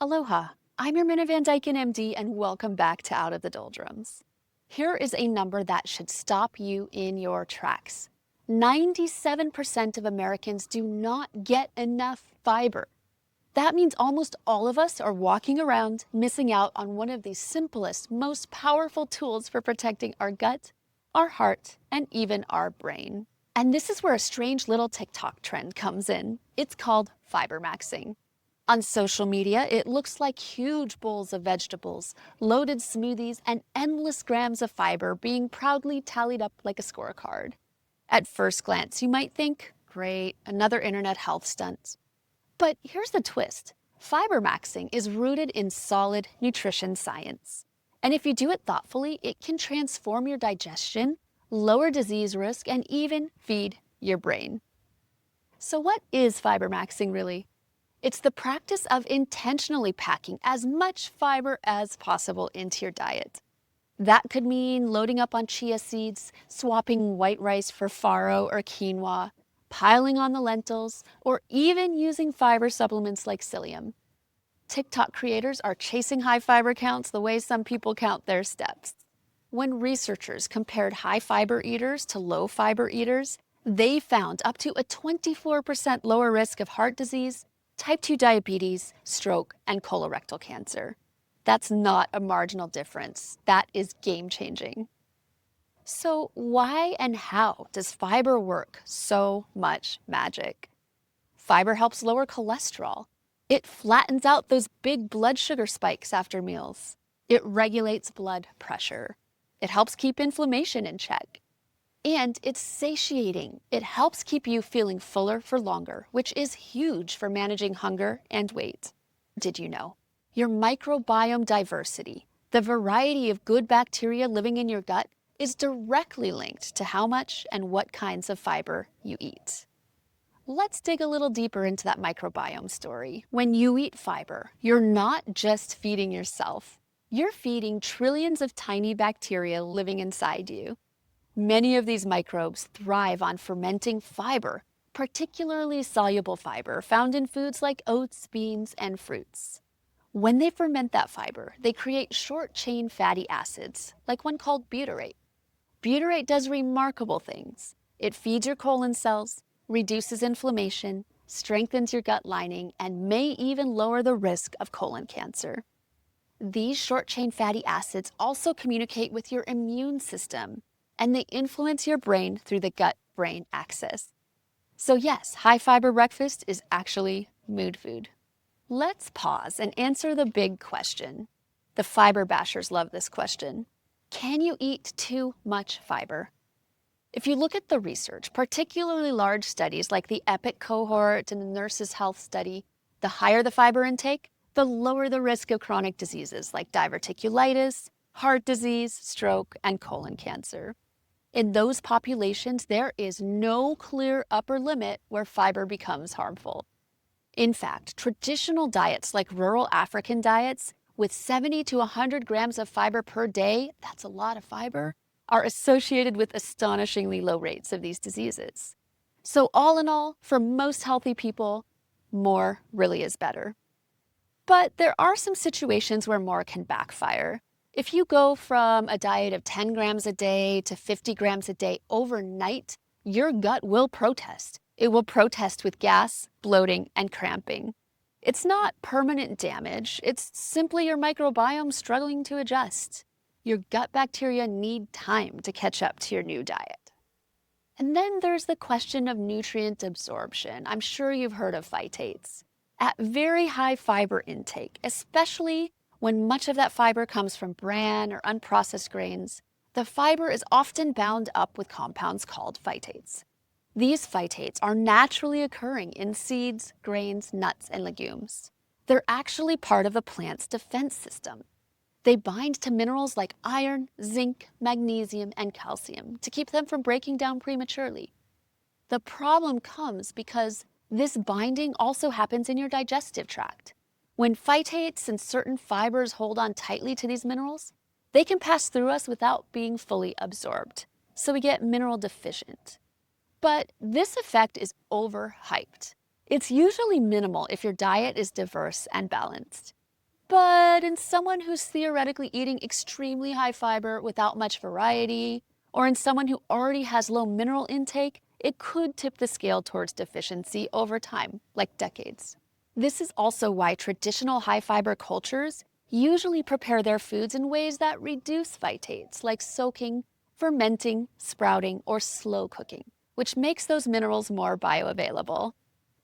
Aloha, I'm your Minna Van Dyken MD, and welcome back to Out of the Doldrums. Here is a number that should stop you in your tracks. 97% of Americans do not get enough fiber. That means almost all of us are walking around missing out on one of the simplest, most powerful tools for protecting our gut, our heart, and even our brain. And this is where a strange little TikTok trend comes in. It's called Fibermaxxing. On social media, it looks like huge bowls of vegetables, loaded smoothies, and endless grams of fiber being proudly tallied up like a scorecard. At first glance, you might think, great, another internet health stunt. But here's the twist. Fibermaxxing is rooted in solid nutrition science. And if you do it thoughtfully, it can transform your digestion, lower disease risk, and even feed your brain. So what is fibermaxxing really? It's the practice of intentionally packing as much fiber as possible into your diet. That could mean loading up on chia seeds, swapping white rice for farro or quinoa, piling on the lentils, or even using fiber supplements like psyllium. TikTok creators are chasing high fiber counts the way some people count their steps. When researchers compared high fiber eaters to low fiber eaters, they found up to a 24% lower risk of heart disease, type 2 diabetes, stroke, and colorectal cancer. That's not a marginal difference. That is game-changing. So why and how does fiber work so much magic? Fiber helps lower cholesterol. It flattens out those big blood sugar spikes after meals. It regulates blood pressure. It helps keep inflammation in check. And it's satiating. It helps keep you feeling fuller for longer, which is huge for managing hunger and weight. Did you know? Your microbiome diversity, the variety of good bacteria living in your gut, is directly linked to how much and what kinds of fiber you eat. Let's dig a little deeper into that microbiome story. When you eat fiber, you're not just feeding yourself. You're feeding trillions of tiny bacteria living inside you. Many of these microbes thrive on fermenting fiber, particularly soluble fiber found in foods like oats, beans, and fruits. When they ferment that fiber, they create short-chain fatty acids, like one called butyrate. Butyrate does remarkable things. It feeds your colon cells, reduces inflammation, strengthens your gut lining, and may even lower the risk of colon cancer. These short-chain fatty acids also communicate with your immune system, and they influence your brain through the gut-brain axis. So yes, high-fiber breakfast is actually mood food. Let's pause and answer the big question. The fiber bashers love this question. Can you eat too much fiber? If you look at the research, particularly large studies like the EPIC cohort and the Nurses' Health Study, the higher the fiber intake, the lower the risk of chronic diseases like diverticulitis, heart disease, stroke, and colon cancer. In those populations, there is no clear upper limit where fiber becomes harmful. In fact, traditional diets like rural African diets with 70 to 100 grams of fiber per day, that's a lot of fiber, are associated with astonishingly low rates of these diseases. So all in all, for most healthy people, more really is better. But there are some situations where more can backfire. If you go from a diet of 10 grams a day to 50 grams a day overnight, your gut will protest. It will protest with gas, bloating, and cramping. It's not permanent damage. It's simply your microbiome struggling to adjust. Your gut bacteria need time to catch up to your new diet. And then there's the question of nutrient absorption. I'm sure you've heard of phytates. At very high fiber intake, especially when much of that fiber comes from bran or unprocessed grains, the fiber is often bound up with compounds called phytates. These phytates are naturally occurring in seeds, grains, nuts, and legumes. They're actually part of a plant's defense system. They bind to minerals like iron, zinc, magnesium, and calcium to keep them from breaking down prematurely. The problem comes because this binding also happens in your digestive tract. When phytates and certain fibers hold on tightly to these minerals, they can pass through us without being fully absorbed, so we get mineral deficient. But this effect is overhyped. It's usually minimal if your diet is diverse and balanced. But in someone who's theoretically eating extremely high fiber without much variety, or in someone who already has low mineral intake, it could tip the scale towards deficiency over time, like decades. This is also why traditional high fiber cultures usually prepare their foods in ways that reduce phytates, like soaking, fermenting, sprouting, or slow cooking, which makes those minerals more bioavailable.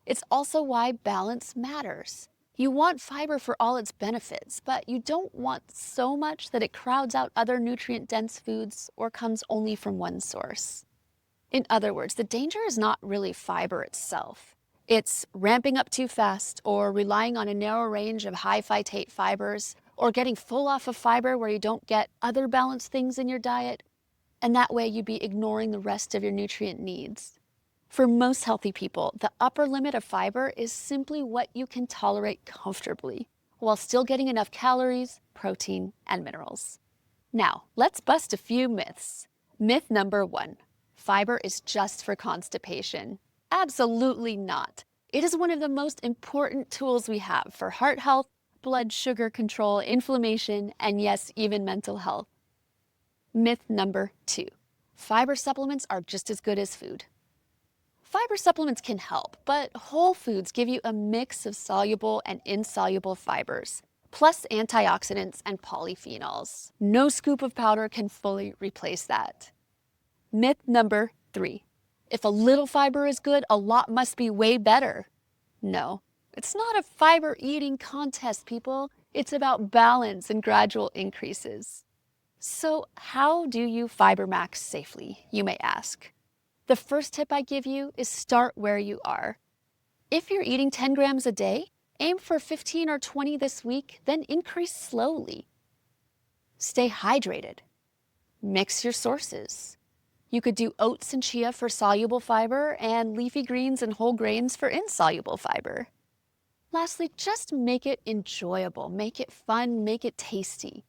It's also why balance matters. You want fiber for all its benefits, but you don't want so much that it crowds out other nutrient-dense foods or comes only from one source. In other words, the danger is not really fiber itself. It's ramping up too fast or relying on a narrow range of high phytate fibers or getting full off of fiber where you don't get other balanced things in your diet, and that way you'd be ignoring the rest of your nutrient needs. For most healthy people, the upper limit of fiber is simply what you can tolerate comfortably, while still getting enough calories, protein, and minerals. Now, let's bust a few myths. Myth number 1, fiber is just for constipation. Absolutely not. It is one of the most important tools we have for heart health, blood sugar control, inflammation, and yes, even mental health. Myth number 2, fiber supplements are just as good as food. Fiber supplements can help, but whole foods give you a mix of soluble and insoluble fibers, plus antioxidants and polyphenols. No scoop of powder can fully replace that. Myth number 3, if a little fiber is good, a lot must be way better. No, it's not a fiber eating contest, people. It's about balance and gradual increases. So how do you Fibermax safely, you may ask? The first tip I give you is start where you are. If you're eating 10 grams a day, aim for 15 or 20 this week, then increase slowly. Stay hydrated. Mix your sources. You could do oats and chia for soluble fiber and leafy greens and whole grains for insoluble fiber. Lastly, just make it enjoyable, make it fun, make it tasty.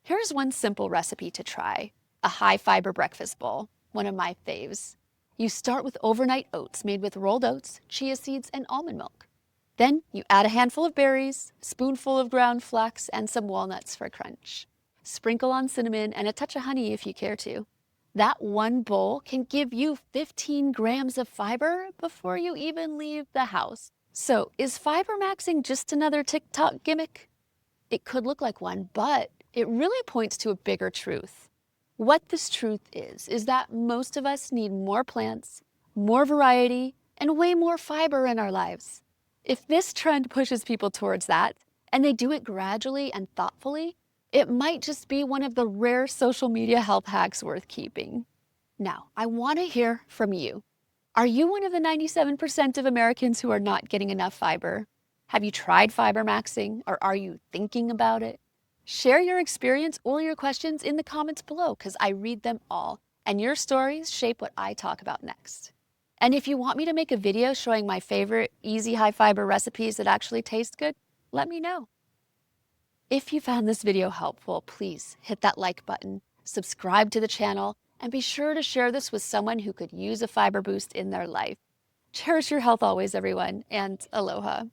Here's one simple recipe to try: a high fiber breakfast bowl, one of my faves. You start with overnight oats made with rolled oats, chia seeds, and almond milk. Then you add a handful of berries, a spoonful of ground flax, and some walnuts for crunch. Sprinkle on cinnamon and a touch of honey if you care to. That one bowl can give you 15 grams of fiber before you even leave the house. So is Fibermaxxing just another TikTok gimmick? It could look like one, but it really points to a bigger truth. What this truth is that most of us need more plants, more variety, and way more fiber in our lives. If this trend pushes people towards that, and they do it gradually and thoughtfully, it might just be one of the rare social media health hacks worth keeping. Now, I want to hear from you. Are you one of the 97% of Americans who are not getting enough fiber? Have you tried Fibermaxxing, or are you thinking about it? Share your experience or your questions in the comments below, because I read them all, and your stories shape what I talk about next. And if you want me to make a video showing my favorite easy high fiber recipes that actually taste good, let me know. If you found this video helpful, please hit that like button, subscribe to the channel, and be sure to share this with someone who could use a fiber boost in their life. Cherish your health always, everyone, and aloha.